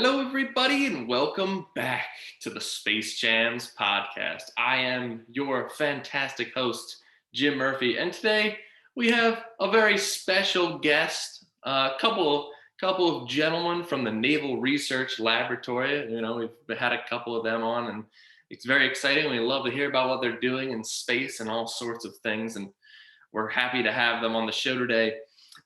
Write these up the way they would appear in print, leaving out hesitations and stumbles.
Hello, everybody, and welcome back to the Space Jams podcast. I am your fantastic host, Jim Murphy, and today we have a very special guest, a couple of gentlemen from the Naval Research Laboratory. We've had a couple of them on, and it's very exciting. We love to hear about what they're doing in space and all sorts of things, and we're happy to have them on the show today.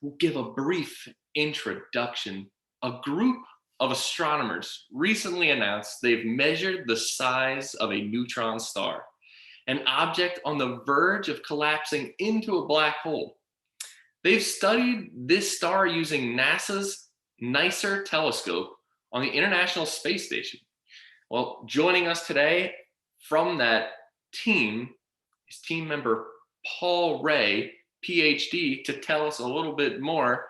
We'll give a brief introduction. A group of astronomers recently announced they've measured the size of a neutron star, an object on the verge of collapsing into a black hole. They've studied this star using NASA's NICER telescope on the International Space Station. Well, joining us today from that team is team member Paul Ray, Ph.D., to tell us a little bit more.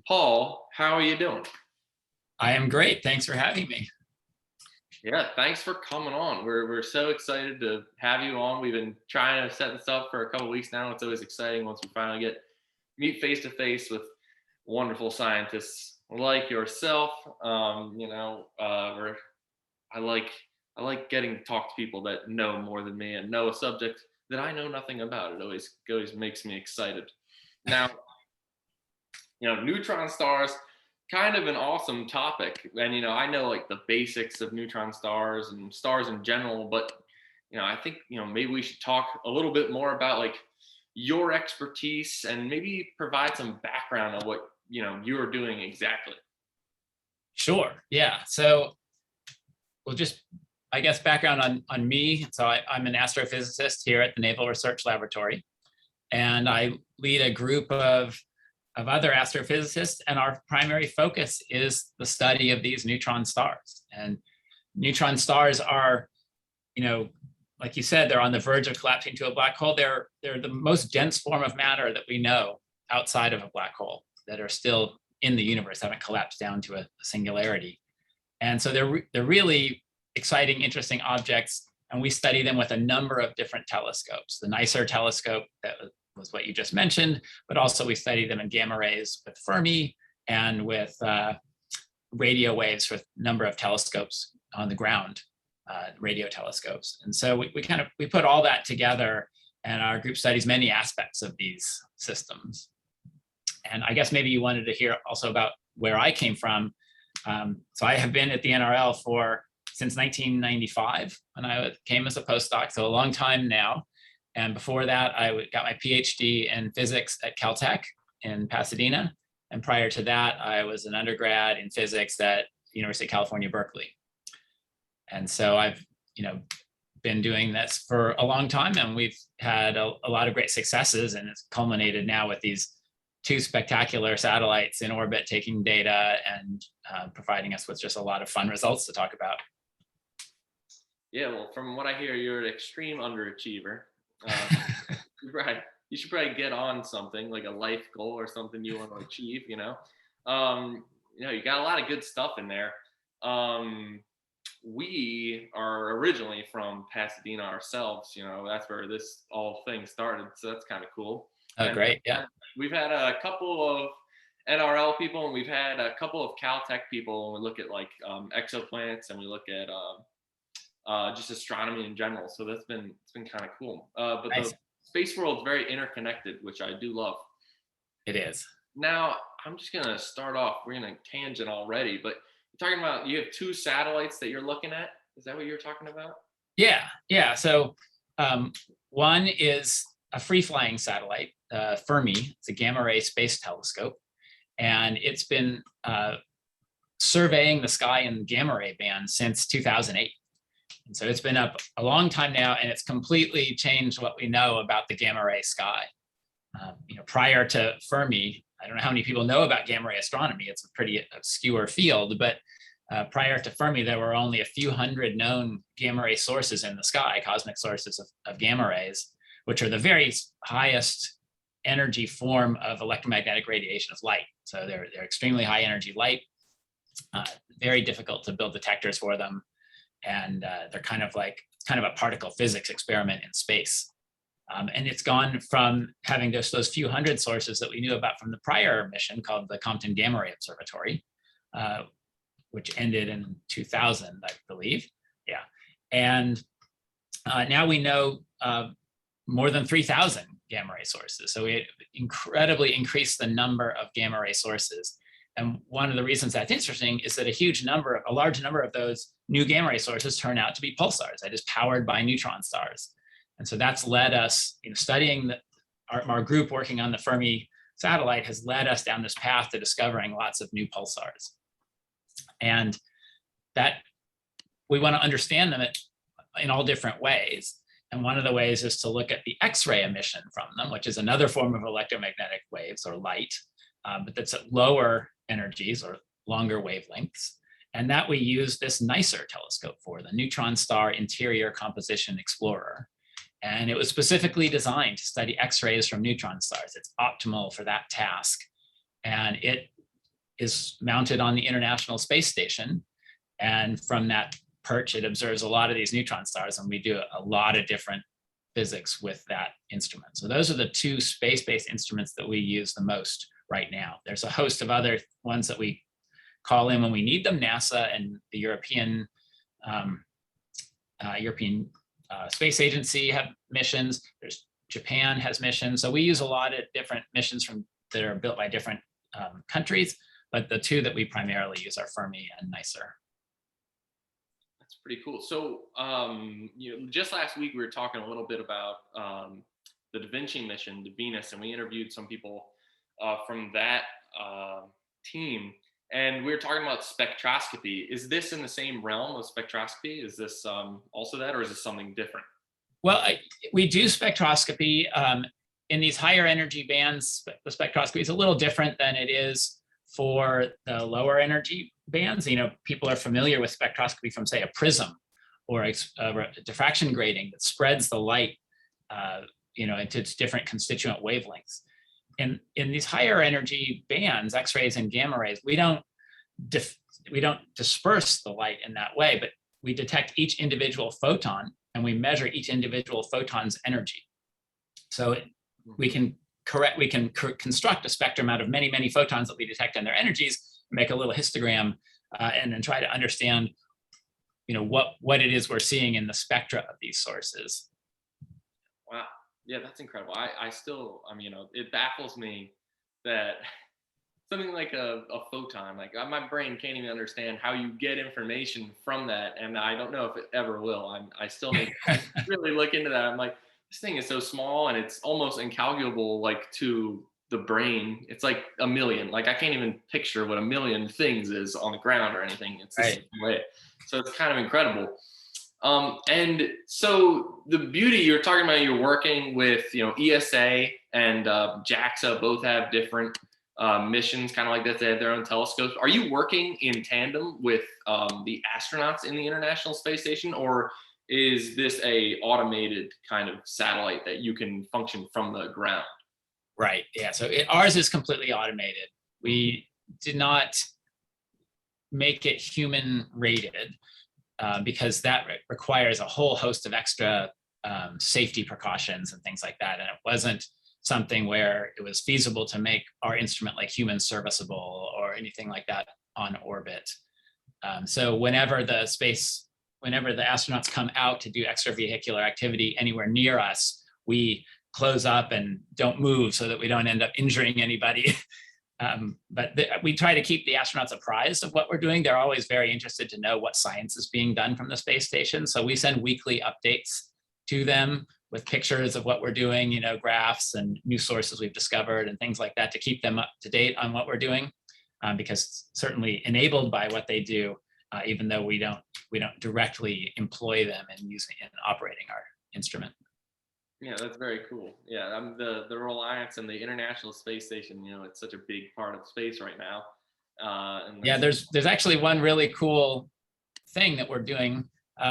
Paul, how are you doing? I am great. Thanks for having me. Yeah, thanks for coming on. We're so excited to have you on. We've been trying to set this up for a couple of weeks now. It's always exciting once we finally meet face to face with wonderful scientists like yourself. I like getting to talk to people that know more than me and know a subject that I know nothing about. It always makes me excited. Now, neutron stars, kind of an awesome topic. And, I know like the basics of neutron stars and stars in general, but, I think, maybe we should talk a little bit more about like your expertise and maybe provide some background on what, you're doing exactly. Sure. Yeah. So we'll just, I guess, background on me. So I'm an astrophysicist here at the Naval Research Laboratory, and I lead a group of other astrophysicists, and our primary focus is the study of these neutron stars. And neutron stars are, like you said, they're on the verge of collapsing to a black hole. They're the most dense form of matter that we know outside of a black hole, that are still in the universe, haven't collapsed down to a singularity. And so they're really exciting, interesting objects, and we study them with a number of different telescopes. The NICER telescope, that was what you just mentioned, but also we study them in gamma rays with Fermi and with radio waves with a number of telescopes on the ground, radio telescopes. And so we put all that together, and our group studies many aspects of these systems. And I guess maybe you wanted to hear also about where I came from. So I have been at the NRL since 1995, when I came as a postdoc, so a long time now. And before that, I got my PhD in physics at Caltech in Pasadena. And prior to that, I was an undergrad in physics at the University of California, Berkeley. And so I've, been doing this for a long time, and we've had a lot of great successes, and it's culminated now with these two spectacular satellites in orbit taking data and providing us with just a lot of fun results to talk about. Yeah, well, from what I hear, you're an extreme underachiever. Right. You should probably get on something like a life goal or something you want to achieve, you got a lot of good stuff in there. We are originally from Pasadena ourselves, that's where this all thing started. So that's kind of cool. Oh, great. Yeah. We've had a couple of NRL people, and we've had a couple of Caltech people, and we look at like exoplanets, and we look at just astronomy in general. So it's been kind of cool. But nice. The space world is very interconnected, which I do love. It is. Now, I'm just going to start off. We're in a tangent already, but you're talking about, you have two satellites that you're looking at. Is that what you're talking about? Yeah. So one is a free-flying satellite, Fermi. It's a gamma ray space telescope, and it's been surveying the sky in the gamma ray band since 2008. And so it's been up a long time now, and it's completely changed what we know about the gamma ray sky. Prior to Fermi, I don't know how many people know about gamma ray astronomy. It's a pretty obscure field, but prior to Fermi, there were only a few hundred known gamma ray sources in the sky, cosmic sources of gamma rays, which are the very highest energy form of electromagnetic radiation of light. So they're extremely high energy light, very difficult to build detectors for them. And they're kind of a particle physics experiment in space. And it's gone from having just those few hundred sources that we knew about from the prior mission called the Compton Gamma Ray Observatory, which ended in 2000, I believe. Yeah. And now we know more than 3,000 gamma ray sources. So we incredibly increased the number of gamma ray sources. And one of the reasons that's interesting is that a large number of those new gamma ray sources turn out to be pulsars that is powered by neutron stars. And so that's led us, studying our group working on the Fermi satellite has led us down this path to discovering lots of new pulsars. And that we want to understand them in all different ways. And one of the ways is to look at the X-ray emission from them, which is another form of electromagnetic waves or light, but that's at lower energies or longer wavelengths. And that we use this NICER telescope for, the Neutron Star Interior Composition Explorer. And it was specifically designed to study X-rays from neutron stars. It's optimal for that task. And it is mounted on the International Space Station. And from that perch, it observes a lot of these neutron stars, and we do a lot of different physics with that instrument. So those are the two space-based instruments that we use the most right now. There's a host of other ones that we call in when we need them. NASA and the European Space Agency have missions. Japan has missions. So we use a lot of different missions that are built by different countries, but the two that we primarily use are Fermi and NICER. That's pretty cool. So just last week we were talking a little bit about the Da Vinci mission to Venus, and we interviewed some people from that team. And we were talking about spectroscopy. Is this in the same realm of spectroscopy? Is this also that, or is this something different? Well, we do spectroscopy in these higher energy bands. The spectroscopy is a little different than it is for the lower energy bands. People are familiar with spectroscopy from, say, a prism or a diffraction grating that spreads the light, into its different constituent wavelengths. In these higher energy bands, X-rays and gamma rays, we don't disperse the light in that way, but we detect each individual photon and we measure each individual photon's energy. So we can construct a spectrum out of many, many photons that we detect and their energies, make a little histogram, and then try to understand, what it is we're seeing in the spectra of these sources. Wow. Yeah, that's incredible. It baffles me that something like a photon, like my brain can't even understand how you get information from that. And I don't know if it ever will. I still need to really look into that. I'm like, this thing is so small and it's almost incalculable, like to the brain. It's like a million. Like I can't even picture what a million things is on the ground or anything. It's the same way. So it's kind of incredible. And so the beauty you're talking about, you're working with, ESA and JAXA both have different missions, kind of like that. They have their own telescopes. Are you working in tandem with the astronauts in the International Space Station, or is this a automated kind of satellite that you can function from the ground? Right. Yeah. So ours is completely automated. We did not make it human rated. Because that requires a whole host of extra safety precautions and things like that. And it wasn't something where it was feasible to make our instrument like human serviceable or anything like that on orbit. So whenever the astronauts come out to do extravehicular activity anywhere near us, we close up and don't move so that we don't end up injuring anybody. But we try to keep the astronauts apprised of what we're doing. They're always very interested to know what science is being done from the space station. So we send weekly updates to them with pictures of what we're doing, graphs and new sources we've discovered and things like that to keep them up to date on what we're doing. Because certainly enabled by what they do, even though we don't directly employ them in using and operating our instrument. Yeah, that's very cool. Yeah, the reliance on the International Space Station, it's such a big part of space right now. There's actually one really cool thing that we're doing,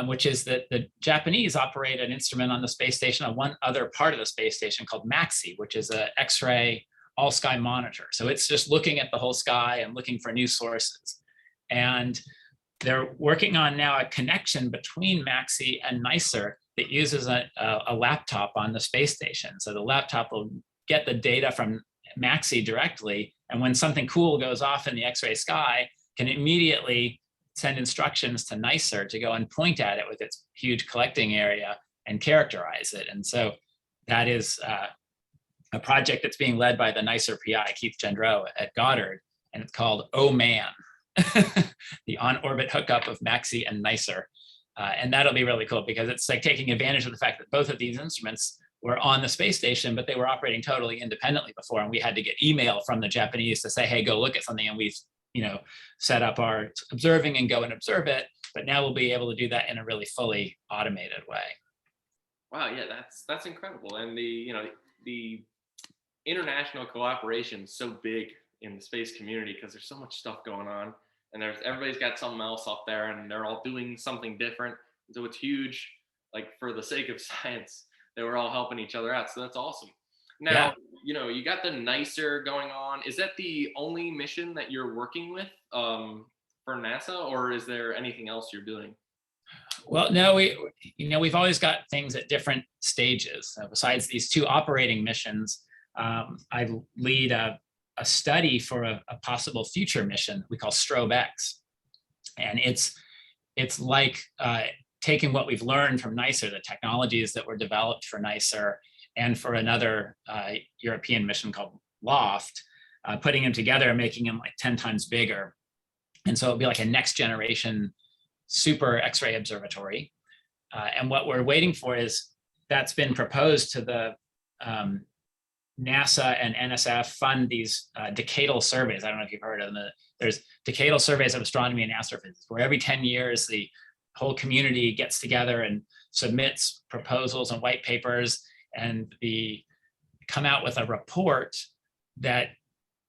which is that the Japanese operate an instrument on the space station on one other part of the space station called MAXI, which is an X-ray all-sky monitor. So it's just looking at the whole sky and looking for new sources. And they're working on now a connection between MAXI and NICER that uses a laptop on the space station. So the laptop will get the data from MAXI directly, and when something cool goes off in the X-ray sky, can immediately send instructions to NICER to go and point at it with its huge collecting area and characterize it. And so that is a project that's being led by the NICER PI, Keith Gendreau at Goddard, and it's called Oh Man, the on-orbit hookup of MAXI and NICER. And that'll be really cool because it's like taking advantage of the fact that both of these instruments were on the space station, but they were operating totally independently before. And we had to get email from the Japanese to say, hey, go look at something. And we've, set up our observing and go and observe it. But now we'll be able to do that in a really fully automated way. Wow, yeah, that's incredible. And the international cooperation is so big in the space community because there's so much stuff going on, and everybody's got something else up there, and they're all doing something different. And so it's huge, like for the sake of science, that we're all helping each other out. So that's awesome. Now, you got the NICER going on. Is that the only mission that you're working with for NASA, or is there anything else you're doing? Well, no, we've always got things at different stages. Besides these two operating missions, I lead a study for a possible future mission we call STROBE-X. And it's like taking what we've learned from NICER, the technologies that were developed for NICER and for another European mission called LOFT, putting them together and making them like 10 times bigger. And so it'll be like a next generation super X-ray observatory. And what we're waiting for is that's been proposed to the NASA and NSF fund these decadal surveys. I don't know if you've heard of them. There's decadal surveys of astronomy and astrophysics, where every 10 years, the whole community gets together and submits proposals and white papers, and come out with a report that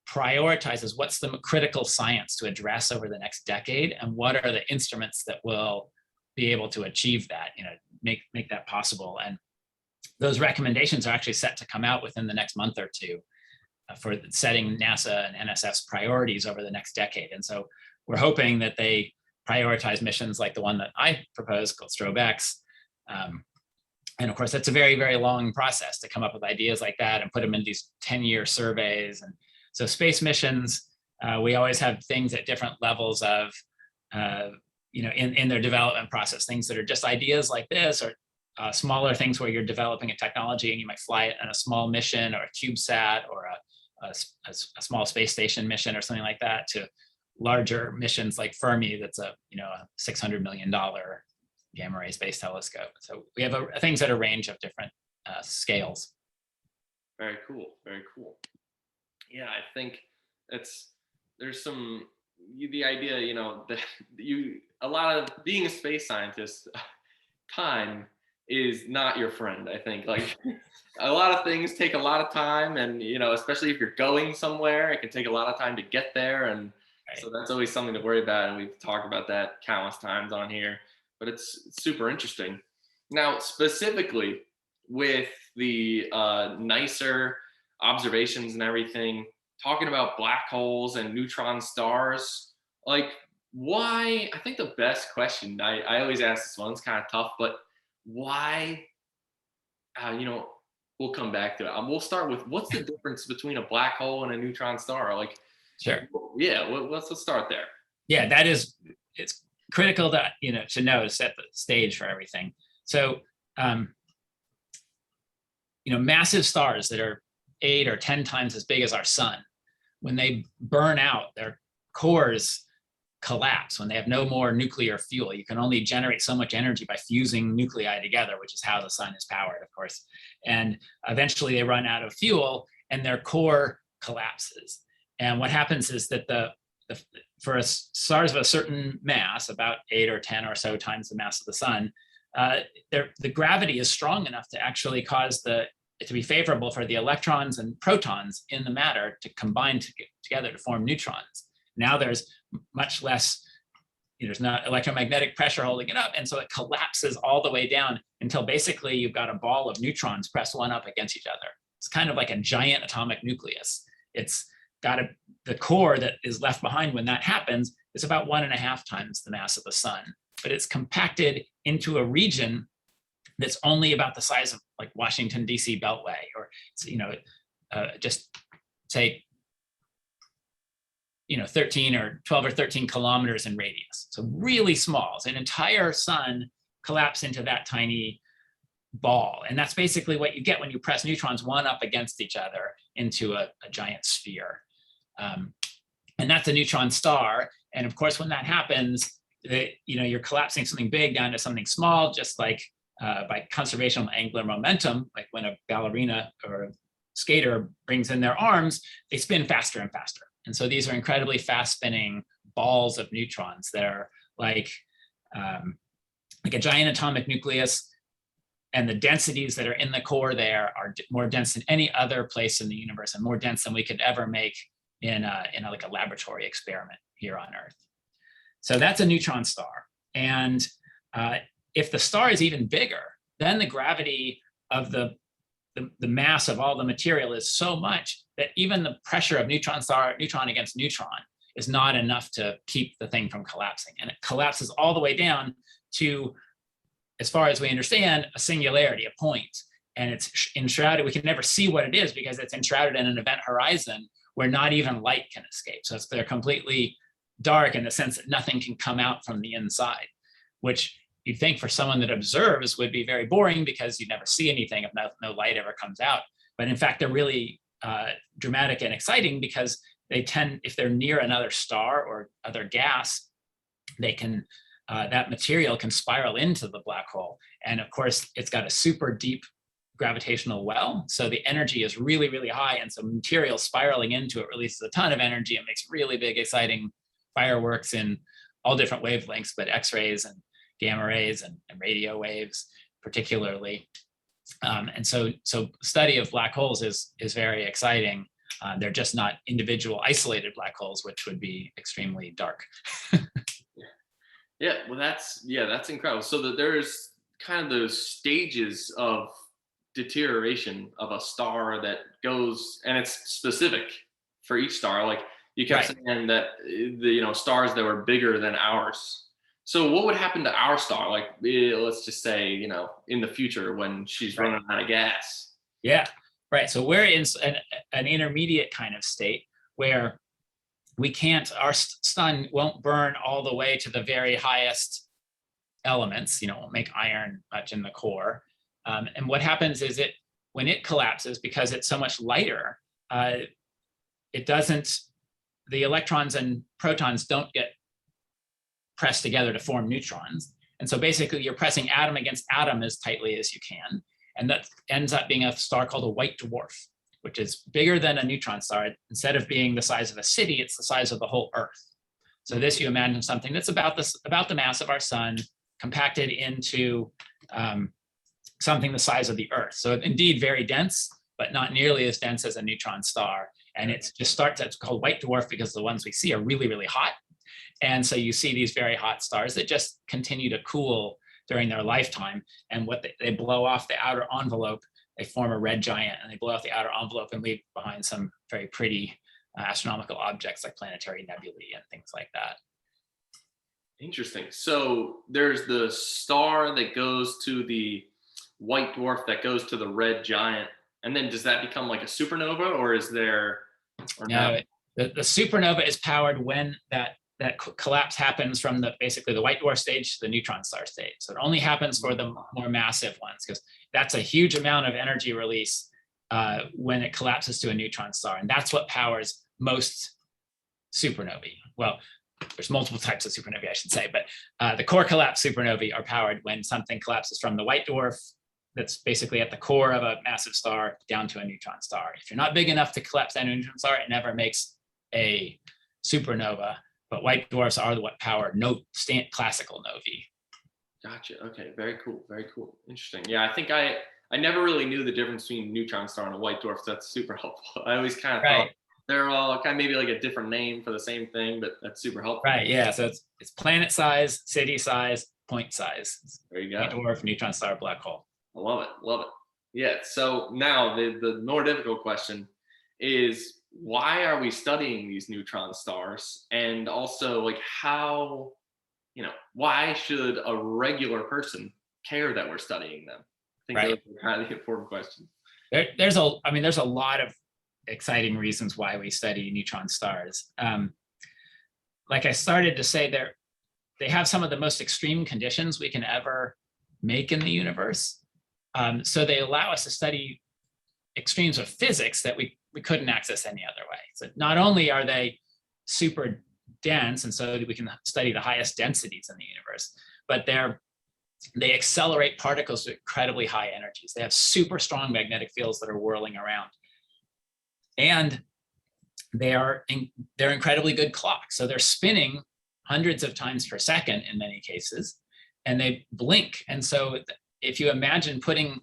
prioritizes what's the critical science to address over the next decade, and what are the instruments that will be able to achieve that, make that possible. And those recommendations are actually set to come out within the next month or two for setting NASA and NSF's priorities over the next decade. And so we're hoping that they prioritize missions like the one that I proposed called STROBE-X. And of course, that's a very, very long process to come up with ideas like that and put them in these 10-year surveys. And so space missions, we always have things at different levels of, in their development process, things that are just ideas like this, or smaller things where you're developing a technology and you might fly it on a small mission or a CubeSat or a small space station mission or something like that, to larger missions like Fermi, that's a $600 million gamma ray space telescope. So we have things at a range of different scales. Very cool, very cool. Yeah, I think there's some the idea, that a lot of being a space scientist, time is not your friend. I think like a lot of things take a lot of time, and especially if you're going somewhere, it can take a lot of time to get there, and so that's always something to worry about. And we've talked about that countless times on here, but it's super interesting. Now, specifically with the NICER observations and everything, talking about black holes and neutron stars, like why? I think the best question, I always ask this one, it's kind of tough, but why? We'll come back to it. We'll start with, what's the difference between a black hole and a neutron star? Like, sure. Yeah, let's start there. Yeah, it's critical to know to set the stage for everything. So, massive stars that are 8 or 10 times as big as our sun, when they burn out, their cores collapse when they have no more nuclear fuel. You can only generate so much energy by fusing nuclei together, which is how the sun is powered, of course. And eventually they run out of fuel and their core collapses. And what happens is that for stars of a certain mass, about 8 or 10 or so times the mass of the sun, the gravity is strong enough to actually cause it to be favorable for the electrons and protons in the matter to combine together to form neutrons. Now there's much less, there's not electromagnetic pressure holding it up, and so it collapses all the way down until basically you've got a ball of neutrons pressed one up against each other. It's kind of like a giant atomic nucleus. It's got the core that is left behind when that happens is about 1.5 times the mass of the sun, but it's compacted into a region that's only about the size of like Washington, DC Beltway, or just say 13 or 12 or 13 kilometers in radius. So really small. So an entire sun collapsed into that tiny ball. And that's basically what you get when you press neutrons one up against each other into a giant sphere. And that's a neutron star. And of course, when that happens, you're collapsing something big down to something small, just like by conservation of angular momentum, like when a ballerina or a skater brings in their arms, they spin faster and faster. And so these are incredibly fast spinning balls of neutrons that are like a giant atomic nucleus. And the densities that are in the core there are more dense than any other place in the universe, and more dense than we could ever make in a laboratory experiment here on Earth. So that's a neutron star. And if the star is even bigger, then the gravity of the mass of all the material is so much that even the pressure of neutron against neutron is not enough to keep the thing from collapsing. And it collapses all the way down to, as far as we understand, a singularity, a point. And it's enshrouded. We can never see what it is because it's enshrouded in an event horizon where not even light can escape. So they're completely dark in the sense that nothing can come out from the inside, which you'd think for someone that observes would be very boring because you never see anything if no light ever comes out. But in fact, they're really dramatic and exciting because they tend, if they're near another star or other gas, they can, that material can spiral into the black hole. And of course, it's got a super deep gravitational well. So the energy is really, really high. And so material spiraling into it releases a ton of energy and makes really big, exciting fireworks in all different wavelengths, but X-rays and gamma rays and radio waves particularly. And so study of black holes is very exciting. They're just not individual isolated black holes, which would be extremely dark. Yeah, well, that's incredible. So that there's kind of those stages of deterioration of a star that goes, and it's specific for each star. Like you kept saying that the stars that were bigger than ours. So what would happen to our star? Like let's just say in the future when she's running out of gas. Yeah, right. So we're in an intermediate kind of state where our sun won't burn all the way to the very highest elements, won't make iron much in the core. And what happens is when it collapses, because it's so much lighter, the electrons and protons don't get pressed together to form neutrons. And so basically you're pressing atom against atom as tightly as you can. And that ends up being a star called a white dwarf, which is bigger than a neutron star. Instead of being the size of a city, it's the size of the whole Earth. So this, you imagine something that's about the mass of our sun, compacted into something the size of the Earth. So indeed very dense, but not nearly as dense as a neutron star. And it's called white dwarf because the ones we see are really, really hot. And so you see these very hot stars that just continue to cool during their lifetime. And they blow off the outer envelope, they form a red giant, and they blow off the outer envelope and leave behind some very pretty astronomical objects like planetary nebulae and things like that. Interesting. So there's the star that goes to the white dwarf that goes to the red giant. And then does that become like a supernova, or is there? No, the supernova is powered when that collapse happens from basically the white dwarf stage to the neutron star stage. So it only happens for the more massive ones because that's a huge amount of energy release when it collapses to a neutron star. And that's what powers most supernovae. Well, there's multiple types of supernovae, I should say, but the core collapse supernovae are powered when something collapses from the white dwarf that's basically at the core of a massive star down to a neutron star. If you're not big enough to collapse down to a neutron star, it never makes a supernova. But white dwarfs are what power classical novae. Gotcha. Okay. Very cool. Very cool. Interesting. Yeah, I think I never really knew the difference between a neutron star and a white dwarf. So that's super helpful. I always kind of thought they're all kind of maybe like a different name for the same thing, but that's super helpful. Right. Yeah. So it's planet size, city size, point size. There you go. White dwarf, neutron star, black hole. I love it. Love it. Yeah. So now the more difficult question is, why are we studying these neutron stars? And also, like, how, why should a regular person care that we're studying them? I think those are kind of the important questions. There's a lot of exciting reasons why we study neutron stars. like I started to say, they have some of the most extreme conditions we can ever make in the universe. So they allow us to study extremes of physics that we couldn't access any other way. So not only are they super dense, and so we can study the highest densities in the universe, but they accelerate particles to incredibly high energies. They have super strong magnetic fields that are whirling around. And they're incredibly good clocks. So they're spinning hundreds of times per second in many cases, and they blink. And so if you imagine putting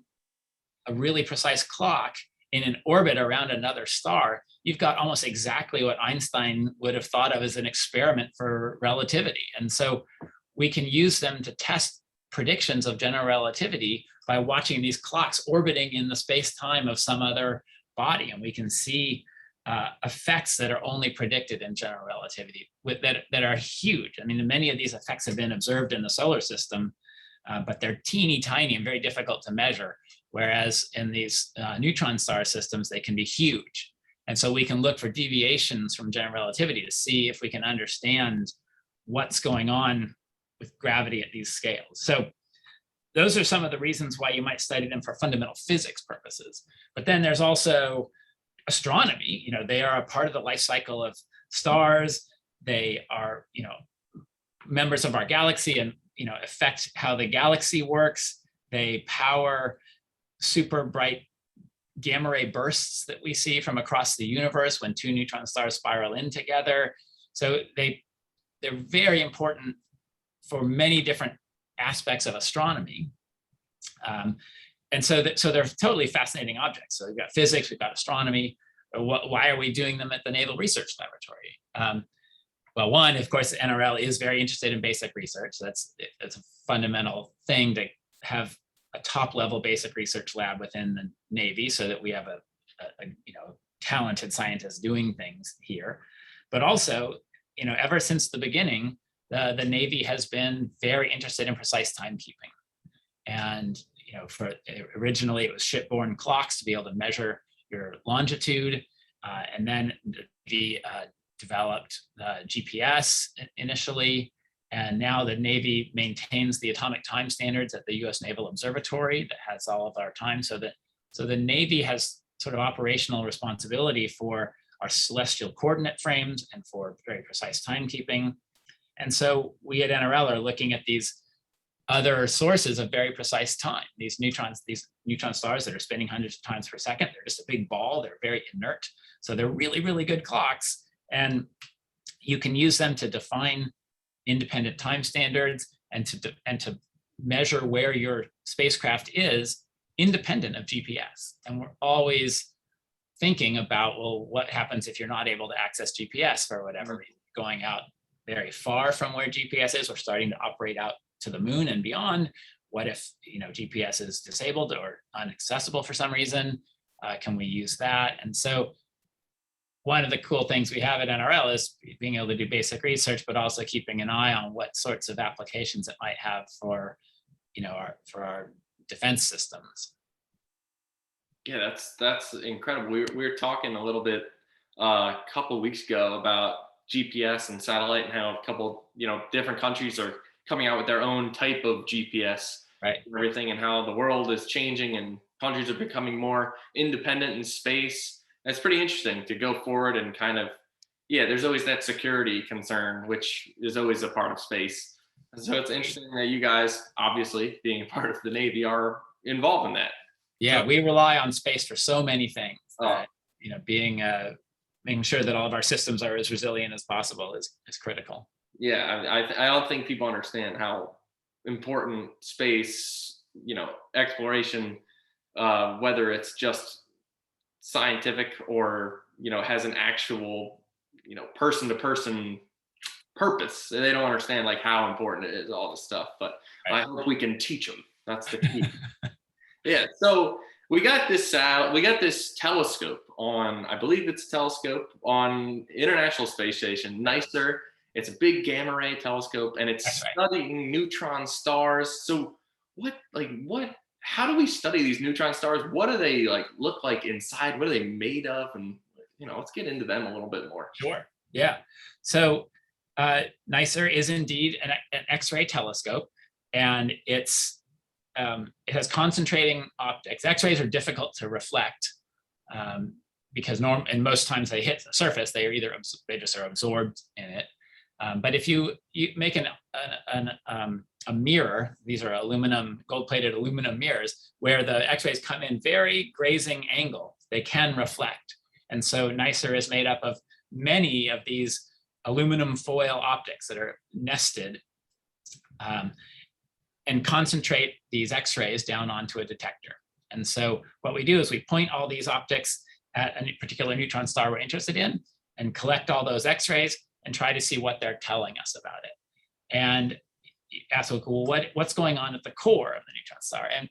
a really precise clock in an orbit around another star, you've got almost exactly what Einstein would have thought of as an experiment for relativity. And so we can use them to test predictions of general relativity by watching these clocks orbiting in the space-time of some other body. And we can see effects that are only predicted in general relativity that are huge. I mean, many of these effects have been observed in the solar system, but they're teeny tiny and very difficult to measure. Whereas in these neutron star systems, they can be huge. And so we can look for deviations from general relativity to see if we can understand what's going on with gravity at these scales. So those are some of the reasons why you might study them for fundamental physics purposes. But then there's also astronomy. You know, they are a part of the life cycle of stars. They are, you know, members of our galaxy and, you know, affect how the galaxy works. They power super bright gamma ray bursts that we see from across the universe when two neutron stars spiral in together. So they're very important for many different aspects of astronomy. And so they're totally fascinating objects. So we've got physics, we've got astronomy. Why are we doing them at the Naval Research Laboratory? Well, one, of course, the NRL is very interested in basic research. So that's a fundamental thing to have a top-level basic research lab within the Navy, so that we have a you know, talented scientists doing things here. But also, you know, ever since the beginning, the Navy has been very interested in precise timekeeping. And you know, originally it was shipborne clocks to be able to measure your longitude, and then the developed GPS initially, and now the Navy maintains the atomic time standards at the US Naval Observatory that has all of our time. So the Navy has sort of operational responsibility for our celestial coordinate frames and for very precise timekeeping. And so we at NRL are looking at these other sources of very precise time. These neutron stars that are spinning hundreds of times per second, they're just a big ball, they're very inert. So they're really, really good clocks. And you can use them to define independent time standards and to measure where your spacecraft is independent of GPS. And we're always thinking about, well, what happens if you're not able to access GPS for whatever reason? Going out very far from where GPS is, we're starting to operate out to the moon and beyond. What if, you know, GPS is disabled or inaccessible for some reason? Can we use that? And so one of the cool things we have at NRL is being able to do basic research, but also keeping an eye on what sorts of applications it might have for, you know, for our defense systems. Yeah, that's incredible. We were talking a little bit a couple of weeks ago about GPS and satellite and how a couple, you know, different countries are coming out with their own type of GPS, right? And everything, and how the world is changing and countries are becoming more independent in space. It's pretty interesting to go forward and kind of, yeah, there's always that security concern, which is always a part of space. And so it's interesting that you guys, obviously being a part of the Navy, are involved in that. Yeah, we rely on space for so many things. You know, making sure that all of our systems are as resilient as possible is critical. Yeah, I don't think people understand how important space, you know, exploration, whether it's just scientific or, you know, has an actual, you know, person-to-person purpose. They don't understand like how important it is, all this stuff. But right. I hope we can teach them. That's the key. Yeah. So we got this telescope on, I believe it's a telescope on International Space Station, NICER. It's a big gamma ray telescope, and it's studying neutron stars. So how do we study these neutron stars? What do they like look like inside? What are they made of? And, you know, let's get into them a little bit more. Sure. Yeah. So NICER is indeed an X-ray telescope, and it has concentrating optics. X-rays are difficult to reflect because and most times they hit the surface, they just are absorbed in it. But if you make a mirror, these are gold-plated aluminum mirrors, where the X-rays come in very grazing angle, they can reflect. And so NICER is made up of many of these aluminum foil optics that are nested and concentrate these X-rays down onto a detector. And so what we do is we point all these optics at a particular neutron star we're interested in and collect all those X-rays and try to see what they're telling us about it. And ask, well, what's going on at the core of the neutron star? And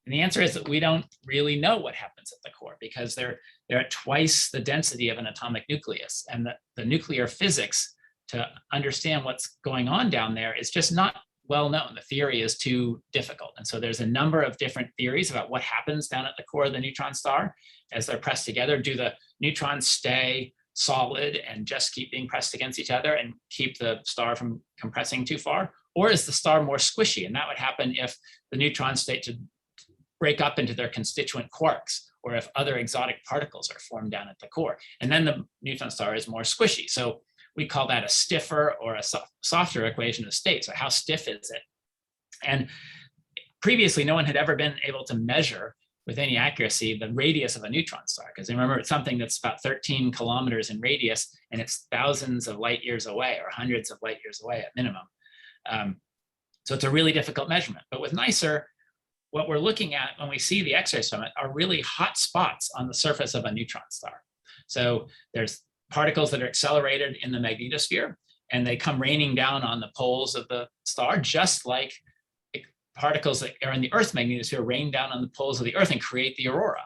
the answer is that we don't really know what happens at the core, because they're at twice the density of an atomic nucleus. And the nuclear physics to understand what's going on down there is just not well known. The theory is too difficult. And so there's a number of different theories about what happens down at the core of the neutron star as they're pressed together. Do the neutrons stay solid and just keep being pressed against each other and keep the star from compressing too far? Or is the star more squishy? And that would happen if the neutrons stay to break up into their constituent quarks, or if other exotic particles are formed down at the core. And then the neutron star is more squishy. So we call that a stiffer or a softer equation of state. So how stiff is it? And previously, no one had ever been able to measure with any accuracy the radius of a neutron star, because remember, it's something that's about 13 kilometers in radius, and it's thousands of light years away, or hundreds of light years away at minimum. So it's a really difficult measurement. But with NICER, what we're looking at when we see the X-rays from it are really hot spots on the surface of a neutron star. So there's particles that are accelerated in the magnetosphere, and they come raining down on the poles of the star, just like particles that are in the Earth's magnetosphere rain down on the poles of the Earth and create the aurora.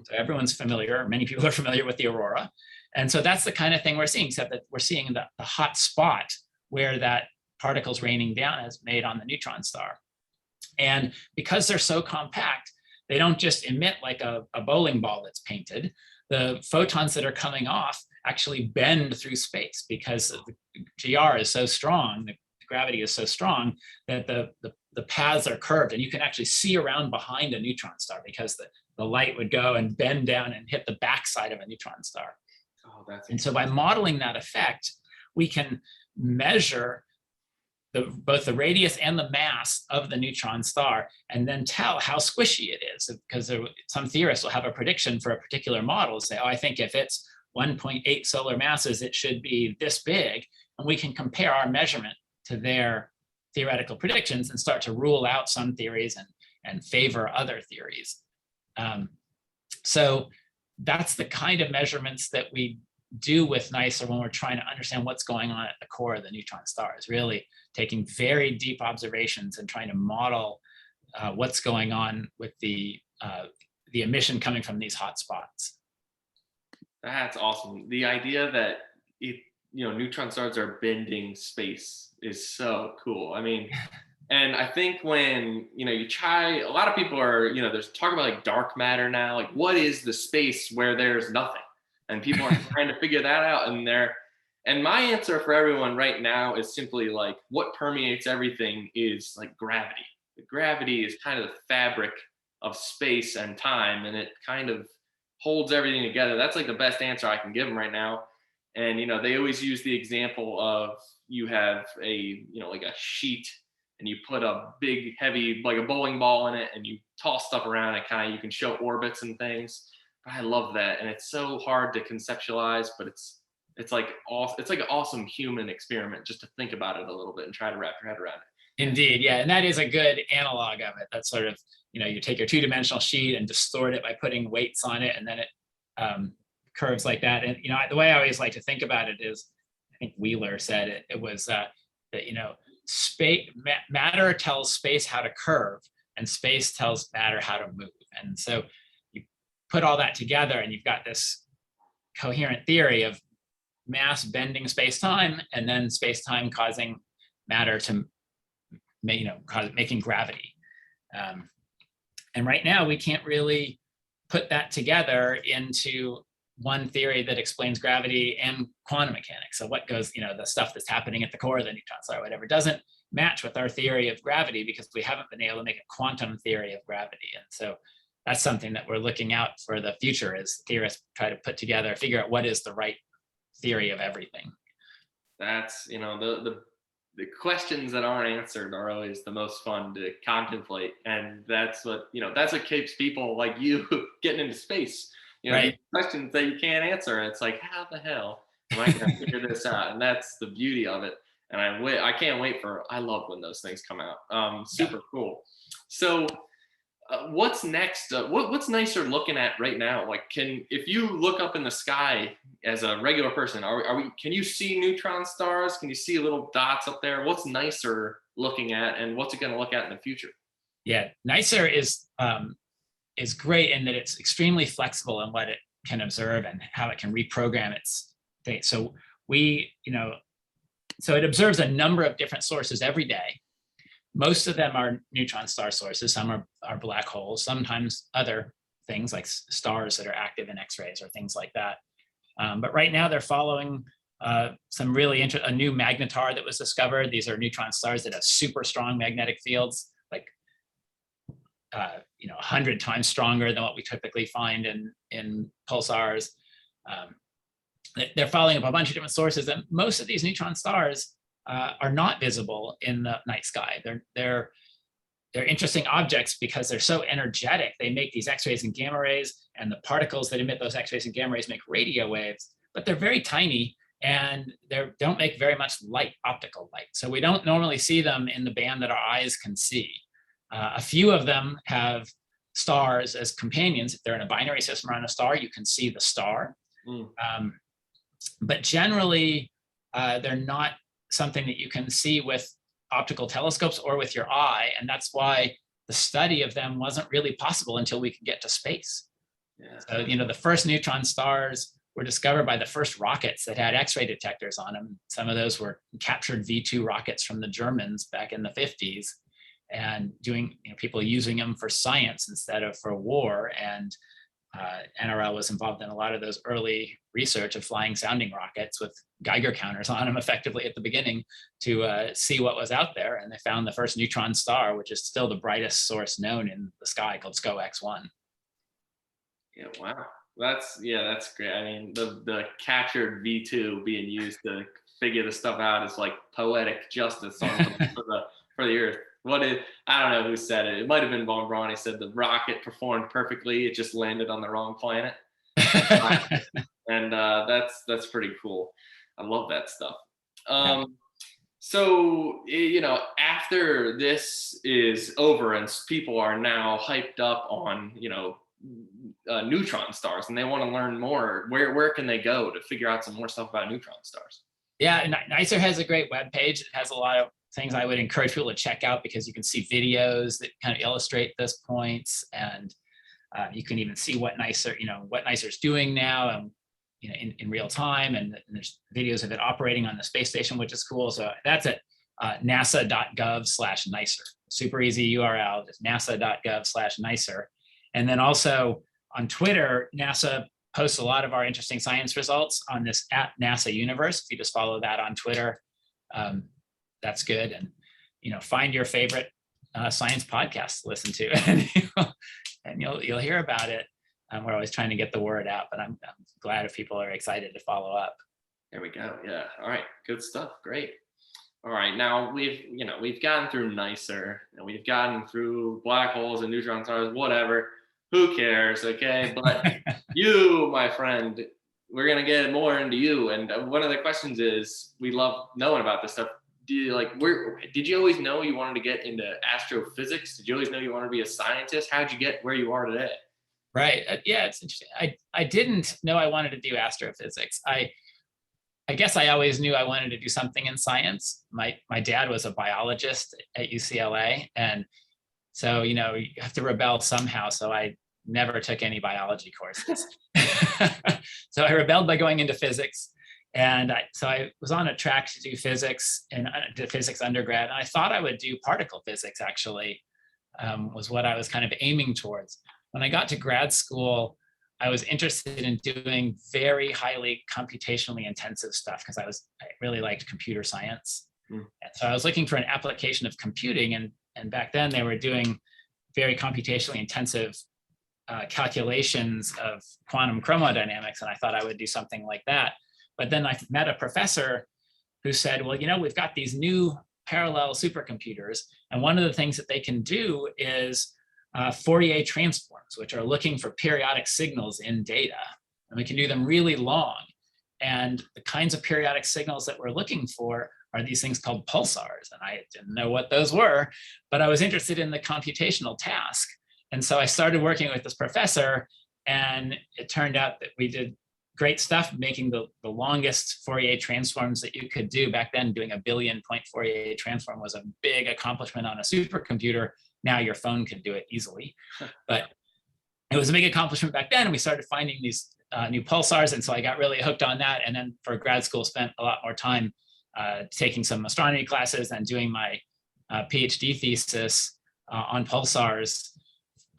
So everyone's familiar, many people are familiar with the aurora. And so that's the kind of thing we're seeing, except that we're seeing the hot spot where that particles raining down is made on the neutron star. And because they're so compact, they don't just emit like a bowling ball that's painted. The photons that are coming off actually bend through space, because the GR is so strong, the gravity is so strong, that the paths are curved, and you can actually see around behind a neutron star, because the light would go and bend down and hit the backside of a neutron star. And so by modeling that effect, we can measure both the radius and the mass of the neutron star, and then tell how squishy it is, because some theorists will have a prediction for a particular model, say, oh, I think if it's 1.8 solar masses, it should be this big. And we can compare our measurement to their theoretical predictions and start to rule out some theories and favor other theories. So that's the kind of measurements that we do with NICER when we're trying to understand what's going on at the core of the neutron star, is really taking very deep observations and trying to model what's going on with the emission coming from these hot spots. That's awesome. The idea that neutron stars are bending space is so cool. I mean, and I think when you try, a lot of people are there's talk about like dark matter now, like what is the space where there's nothing, and people are trying to figure that out. And my answer for everyone right now is simply like, what permeates everything is like gravity. The gravity is kind of the fabric of space and time, and it kind of holds everything together. That's like the best answer I can give them right now. And they always use the example of, you have like a sheet, and you put a big heavy, like a bowling ball in it, and you toss stuff around, and you can show orbits and things. But I love that, and it's so hard to conceptualize, but it's like an awesome human experiment just to think about it a little bit and try to wrap your head around it. Indeed, yeah, and that is a good analog of it. That's sort of, you take your two-dimensional sheet and distort it by putting weights on it, and then it curves like that. And the way I always like to think about it is, I think Wheeler said it was that space matter tells space how to curve, and space tells matter how to move. And so you put all that together, and you've got this coherent theory of mass bending space-time, and then space-time causing matter to making gravity. And right now we can't really put that together into one theory that explains gravity and quantum mechanics. So what goes, the stuff that's happening at the core of the neutron star, whatever, doesn't match with our theory of gravity because we haven't been able to make a quantum theory of gravity. And so that's something that we're looking out for the future, as theorists try to figure out what is the right theory of everything. That's, the questions that aren't answered are always the most fun to contemplate. And that's what keeps people like you getting into space. Right. Questions that you can't answer. It's like, how the hell am I going to figure this out? And that's the beauty of it. And I can't wait I love when those things come out. Super cool. So what's next? What's nicer looking at right now? Like, if you look up in the sky as a regular person, can you see neutron stars? Can you see little dots up there? What's nicer looking at, and what's it going to look at in the future? Yeah, nicer is great in that it's extremely flexible in what it can observe and how it can reprogram its thing. So so it observes a number of different sources every day. Most of them are neutron star sources. Some are black holes, sometimes other things like stars that are active in X-rays or things like that. But right now they're following some really a new magnetar that was discovered. These are neutron stars that have super strong magnetic fields, like 100 times stronger than what we typically find in pulsars. They're following up a bunch of different sources, and most of these neutron stars are not visible in the night sky. They're interesting objects because they're so energetic. They make these X-rays and gamma rays, and the particles that emit those X-rays and gamma rays make radio waves, but they're very tiny and they don't make very much light, optical light. So we don't normally see them in the band that our eyes can see. A few of them have stars as companions. If they're in a binary system around a star, you can see the star. But generally, they're not something that you can see with optical telescopes or with your eye. And that's why the study of them wasn't really possible until we could get to space. Yeah. So, the first neutron stars were discovered by the first rockets that had X-ray detectors on them. Some of those were captured V2 rockets from the Germans back in the 50s, and people using them for science instead of for war. And NRL was involved in a lot of those early research of flying sounding rockets with Geiger counters on them effectively at the beginning to see what was out there. And they found the first neutron star, which is still the brightest source known in the sky, called SCO X1. Yeah, wow. That's great. I mean, the captured V2 being used to figure the stuff out is like poetic justice for the Earth. I don't know who said it. It might have been Von Braun. He said the rocket performed perfectly. It just landed on the wrong planet. And that's pretty cool. I love that stuff. So, after this is over and people are now hyped up on, neutron stars and they want to learn more, where can they go to figure out some more stuff about neutron stars? Yeah, NICER has a great webpage. It has a lot of things I would encourage people to check out because you can see videos that kind of illustrate those points, and you can even see what NICER is doing now, and in real time, and there's videos of it operating on the space station, which is cool. So that's at nasa.gov/NICER. Super easy URL, just nasa.gov/NICER. And then also on Twitter, NASA posts a lot of our interesting science results on this @NASA Universe. If you just follow that on Twitter, that's good. And find your favorite science podcast to listen to, and you'll hear about it. We're always trying to get the word out, but I'm glad if people are excited to follow up. There we go. Yeah. All right. Good stuff. Great. All right. Now we've gotten through NICER, and we've gotten through black holes and neutron stars, whatever. Who cares? Okay. But you, my friend, we're going to get more into you. And one of the questions is, we love knowing about this stuff. Did you always know you wanted to get into astrophysics? Did you always know you wanted to be a scientist? How'd you get where you are today? Right. Yeah, it's interesting. I didn't know I wanted to do astrophysics. I guess I always knew I wanted to do something in science. My dad was a biologist at UCLA, and so you have to rebel somehow. So I never took any biology courses. So I rebelled by going into physics, and I was on a track to do physics and did physics undergrad. And I thought I would do particle physics. Actually, was what I was kind of aiming towards. When I got to grad school, I was interested in doing very highly computationally intensive stuff because I really liked computer science. And so I was looking for an application of computing, and back then they were doing very computationally intensive calculations of quantum chromodynamics, and I thought I would do something like that. But then I met a professor who said, well, we've got these new parallel supercomputers, and one of the things that they can do is Fourier transforms, which are looking for periodic signals in data, and we can do them really long. And the kinds of periodic signals that we're looking for are these things called pulsars, and I didn't know what those were, but I was interested in the computational task. And so I started working with this professor, and it turned out that we did great stuff making the longest Fourier transforms that you could do. Back then, doing a 1 billion point Fourier transform was a big accomplishment on a supercomputer. Now your phone can do it easily. But it was a big accomplishment back then, and we started finding these new pulsars, and so I got really hooked on that. And then for grad school, spent a lot more time taking some astronomy classes and doing my PhD thesis on pulsars.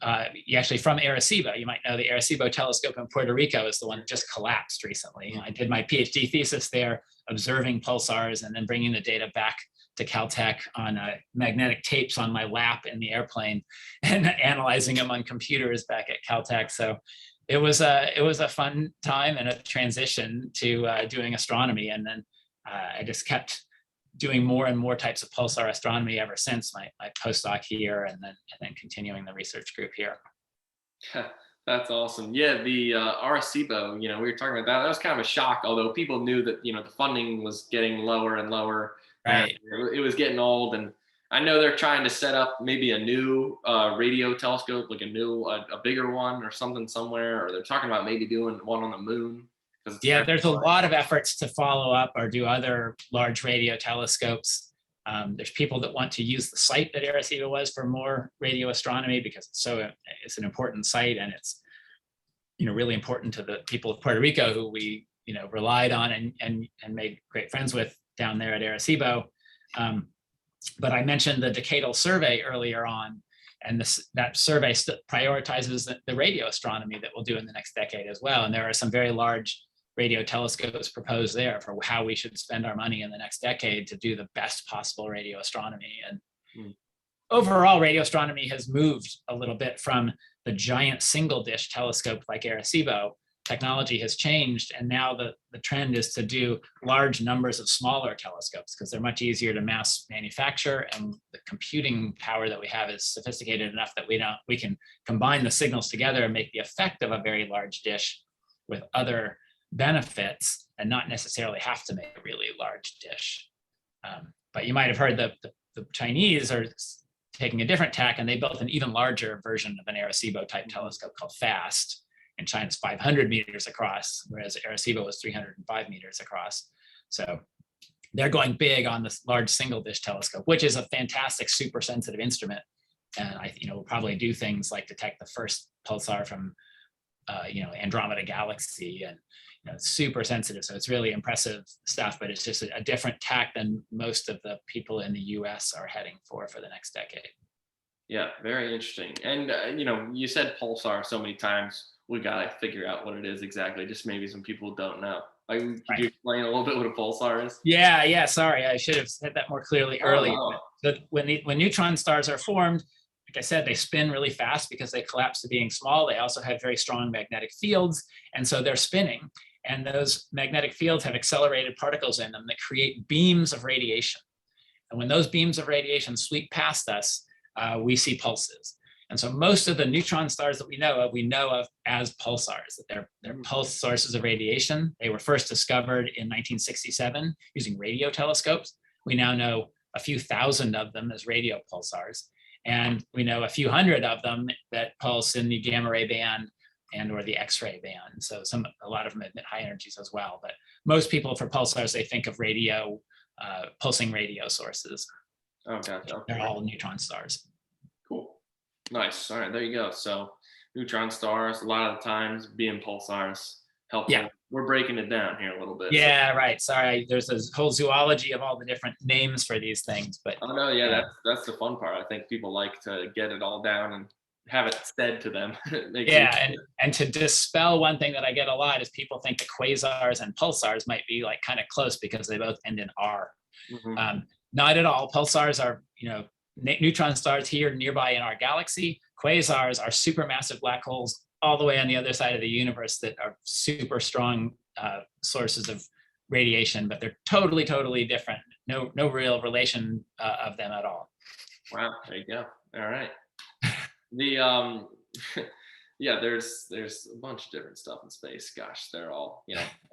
Actually from Arecibo. You might know the Arecibo telescope in Puerto Rico is the one that just collapsed recently. I did my PhD thesis there, observing pulsars and then bringing the data back to Caltech on magnetic tapes on my lap in the airplane and analyzing them on computers back at Caltech. So it was a fun time and a transition to doing astronomy. And then I just kept doing more and more types of pulsar astronomy ever since my postdoc here, and then continuing the research group here. That's awesome. Yeah, the Arecibo, we were talking about that. That was kind of a shock, although people knew that, the funding was getting lower and lower. Right. And it was getting old. And I know they're trying to set up maybe a new radio telescope, like a bigger one or something somewhere, or they're talking about maybe doing one on the moon. Yeah, there's a lot of efforts to follow up or do other large radio telescopes. There's people that want to use the site that Arecibo was for more radio astronomy because it's an important site, and it's really important to the people of Puerto Rico who we relied on and made great friends with down there at Arecibo. But I mentioned the decadal survey earlier on, and that survey prioritizes the radio astronomy that we'll do in the next decade as well. And there are some very large radio telescopes proposed there for how we should spend our money in the next decade to do the best possible radio astronomy. And overall, radio astronomy has moved a little bit from the giant single dish telescope like Arecibo. Technology has changed, and now the trend is to do large numbers of smaller telescopes because they're much easier to mass manufacture, and the computing power that we have is sophisticated enough that we can combine the signals together and make the effect of a very large dish with other benefits and not necessarily have to make a really large dish. But you might have heard the Chinese are taking a different tack, and they built an even larger version of an Arecibo type telescope called FAST. And China's 500 meters across, whereas Arecibo was 305 meters across. So they're going big on this large single dish telescope, which is a fantastic super sensitive instrument. And we'll probably do things like detect the first pulsar from Andromeda galaxy, and it's super sensitive. So it's really impressive stuff, but it's just a different tack than most of the people in the US are heading for the next decade. Yeah, very interesting. And, you said pulsar so many times. We got to figure out what it is exactly. Just maybe some people don't know. Like, could you explain a little bit what a pulsar is? Yeah. Sorry, I should have said that more clearly earlier. So when neutron stars are formed, like I said, they spin really fast because they collapse to being small. They also have very strong magnetic fields, and so they're spinning. And those magnetic fields have accelerated particles in them that create beams of radiation. And when those beams of radiation sweep past us, we see pulses. And so most of the neutron stars that we know of as pulsars, that they're pulse sources of radiation. They were first discovered in 1967 using radio telescopes. We now know a few thousand of them as radio pulsars. And we know a few hundred of them that pulse in the gamma ray band and or the X-ray band. So a lot of them emit high energies as well. But most people for pulsars, they think of radio, pulsing radio sources. Oh, gotcha. They're all neutron stars. Cool. Nice. All right, there you go. So neutron stars, a lot of the times being pulsars, helpful. Yeah. We're breaking it down here a little bit. Yeah, right. Sorry, there's this whole zoology of all the different names for these things, but oh no, yeah, that's the fun part. I think people like to get it all down and have it said to them. Yeah, and to dispel one thing that I get a lot is people think that quasars and pulsars might be like kind of close because they both end in R. Mm-hmm. Not at all. Pulsars are, neutron stars here nearby in our galaxy. Quasars are supermassive black holes all the way on the other side of the universe that are super strong sources of radiation, but they're totally, totally different. No real relation of them at all. Wow, there you go. All right. The yeah, there's a bunch of different stuff in space. Gosh, they're all,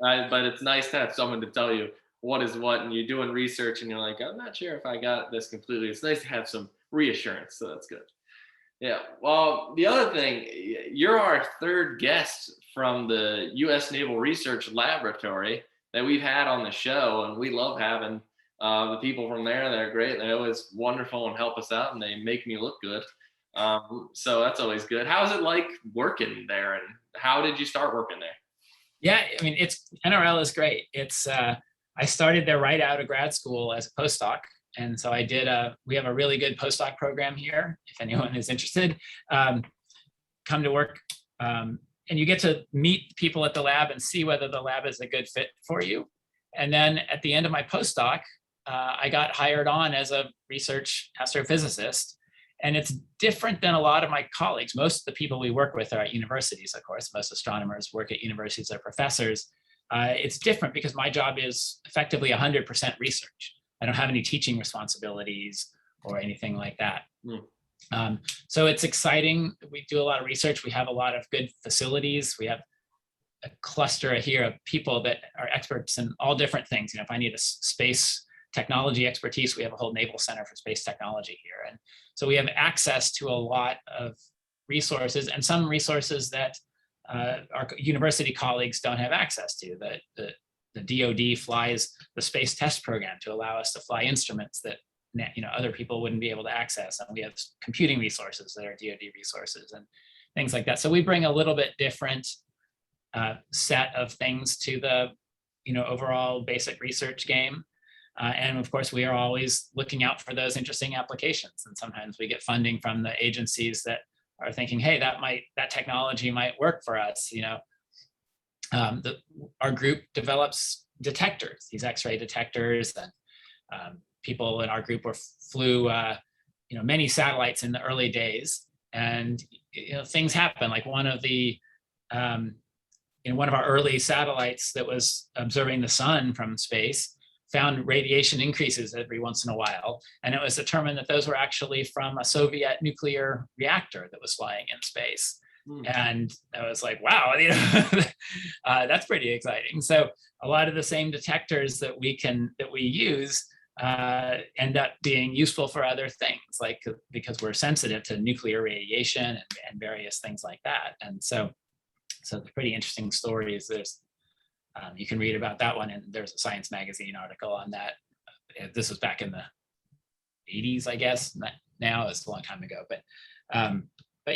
but it's nice to have someone to tell you what is what, and you're doing research and you're like, I'm not sure if I got this completely. It's nice to have some reassurance, so that's good. Yeah. Well, the other thing, you're our third guest from the US Naval Research Laboratory that we've had on the show, and we love having the people from there. They're great. They're always wonderful and help us out, and they make me look good. So that's always good. How is it like working there, and how did you start working there? Yeah, I mean, NRL is great. I started there right out of grad school as a postdoc. And so we have a really good postdoc program here. If anyone is interested, come to work. And you get to meet people at the lab and see whether the lab is a good fit for you. And then at the end of my postdoc, I got hired on as a research astrophysicist. And it's different than a lot of my colleagues. Most of the people we work with are at universities, of course. Most astronomers work at universities, are professors. It's different because my job is effectively 100% research. I don't have any teaching responsibilities or anything like that. So it's exciting. We do a lot of research. We have a lot of good facilities. We have a cluster here of people that are experts in all different things. If I need a space technology expertise, we have a whole Naval Center for Space Technology here. And so we have access to a lot of resources, and some resources that our university colleagues don't have access to. The DoD flies the Space Test Program to allow us to fly instruments that other people wouldn't be able to access. And we have computing resources that are DoD resources and things like that. So we bring a little bit different set of things to the overall basic research game. And of course, we are always looking out for those interesting applications. And sometimes we get funding from the agencies that are thinking, hey, that technology might work for us. Our group develops detectors, these X-ray detectors, and people in our group flew many satellites in the early days, and things happen. Like one of our early satellites that was observing the sun from space found radiation increases every once in a while, and it was determined that those were actually from a Soviet nuclear reactor that was flying in space. And I was like, wow, that's pretty exciting. So a lot of the same detectors that we use end up being useful for other things, like because we're sensitive to nuclear radiation and various things like that. And so the pretty interesting stories. You can read about that one, and there's a Science magazine article on that. This was back in the 80s, I guess. Now it's a long time ago, but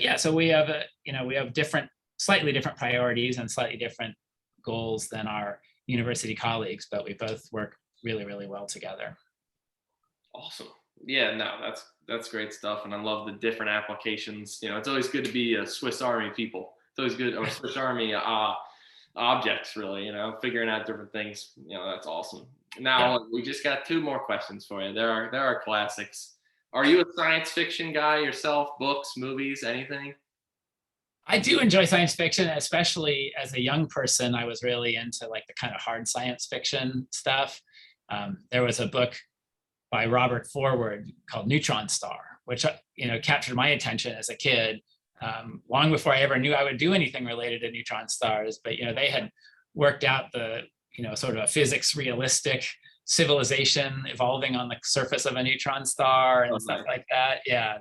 yeah. So we have slightly different priorities and slightly different goals than our university colleagues, but we both work really, really well together. Awesome. Yeah, no, that's great stuff, and I love the different applications. It's always good to be a Swiss Army people. It's always good, or Swiss Army objects, really, figuring out different things. That's awesome. Now, we just got two more questions for you. There are classics. Are you a science fiction guy yourself? Books, movies, anything? I do enjoy science fiction, especially as a young person. I was really into like the kind of hard science fiction stuff. There was a book by Robert Forward called Neutron Star, which captured my attention as a kid. Long before I ever knew I would do anything related to neutron stars, but they had worked out the sort of a physics realistic civilization evolving on the surface of a neutron star and stuff like that. Yeah,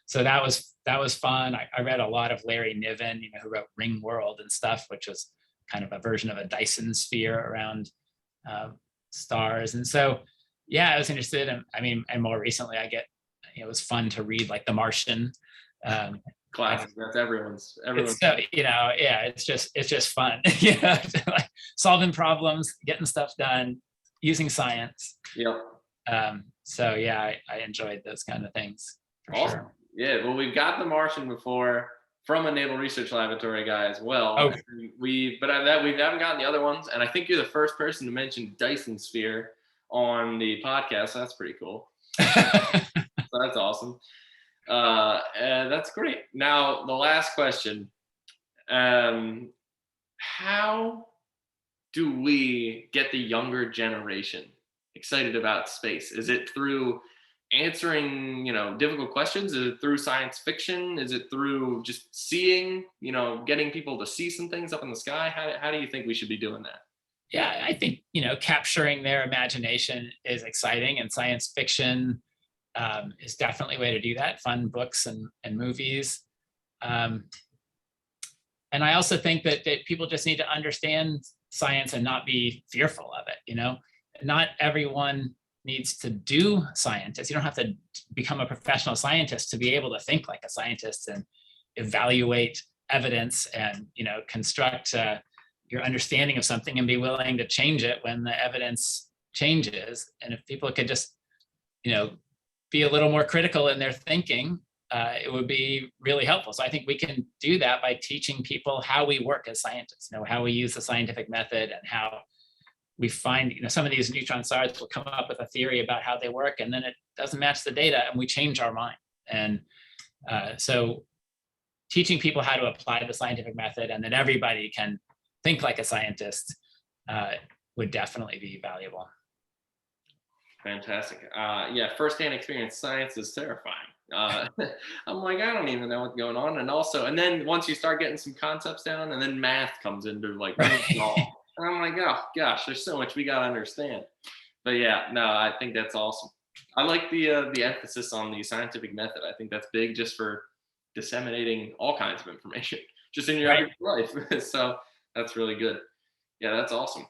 so that was fun. I read a lot of Larry Niven, who wrote Ring World and stuff, which was kind of a version of a Dyson sphere around stars. And so I was interested in, and more recently it was fun to read like The Martian. Classic. That's everyone's. So, it's just fun, like solving problems, getting stuff done, using science. Yep. So I enjoyed those kind of things for awesome. sure. Yeah, well, we've got the Martian before from a Naval Research Laboratory guy as well. Oh, We haven't gotten the other ones, and I think you're the first person to mention Dyson Sphere on the podcast. So that's pretty cool. So that's awesome. And that's great. Now, the last question: how do we get the younger generation excited about space? Is it through answering, difficult questions? Is it through science fiction? Is it through just seeing, getting people to see some things up in the sky? How do you think we should be doing that? yeah, I think, capturing their imagination is exciting, and science fiction is definitely a way to do that. Fun books and movies. Um, and I also think that people just need to understand science and not be fearful of it. Not everyone needs to do scientists. You don't have to become a professional scientist to be able to think like a scientist and evaluate evidence and construct your understanding of something and be willing to change it when the evidence changes. And if people could just be a little more critical in their thinking, it would be really helpful. So I think we can do that by teaching people how we work as scientists, how we use the scientific method, and how we find, some of these neutron stars will come up with a theory about how they work, and then it doesn't match the data, and we change our mind. And so teaching people how to apply the scientific method, and then everybody can think like a scientist, would definitely be valuable. Fantastic. Yeah, firsthand experience. Science is terrifying. I'm like, I don't even know what's going on. And then once you start getting some concepts down, and then math comes into like, Right. and I'm like, oh gosh, there's so much we got to understand. But yeah, no, I think that's awesome. I like the emphasis on the scientific method. I think that's big, just for disseminating all kinds of information just in your Right. everyday life. So that's really good. Yeah, that's awesome.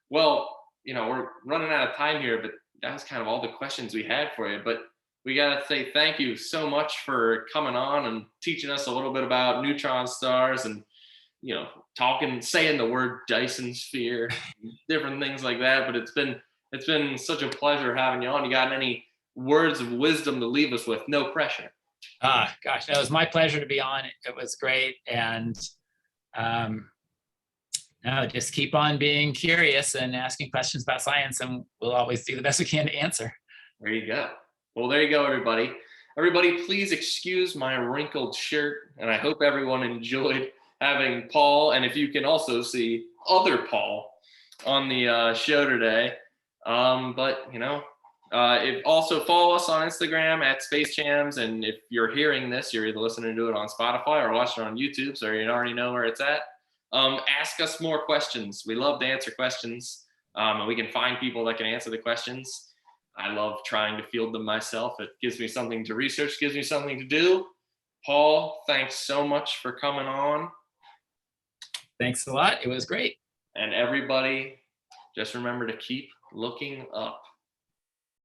Well, we're running out of time here, but that was kind of all the questions we had for you. But we got to say thank you so much for coming on and teaching us a little bit about neutron stars, and saying the word Dyson sphere, different things like that. But it's been such a pleasure having you on. You got any words of wisdom to leave us with? No pressure. Gosh, it was my pleasure to be on. It was great. And no, just keep on being curious and asking questions about science, and we'll always do the best we can to answer. There you go. Well, there you go, everybody. Everybody, please excuse my wrinkled shirt, and I hope everyone enjoyed having Paul, and if you can also see other Paul on the show today. If also follow us on Instagram at Space Jams, and if you're hearing this, you're either listening to it on Spotify or watching it on YouTube, so you already know where it's at. Ask us more questions. We love to answer questions, and we can find people that can answer the questions. I love trying to field them myself. It gives me something to research, gives me something to do. Paul, thanks so much for coming on. Thanks a lot. It was great. And everybody, just remember to keep looking up.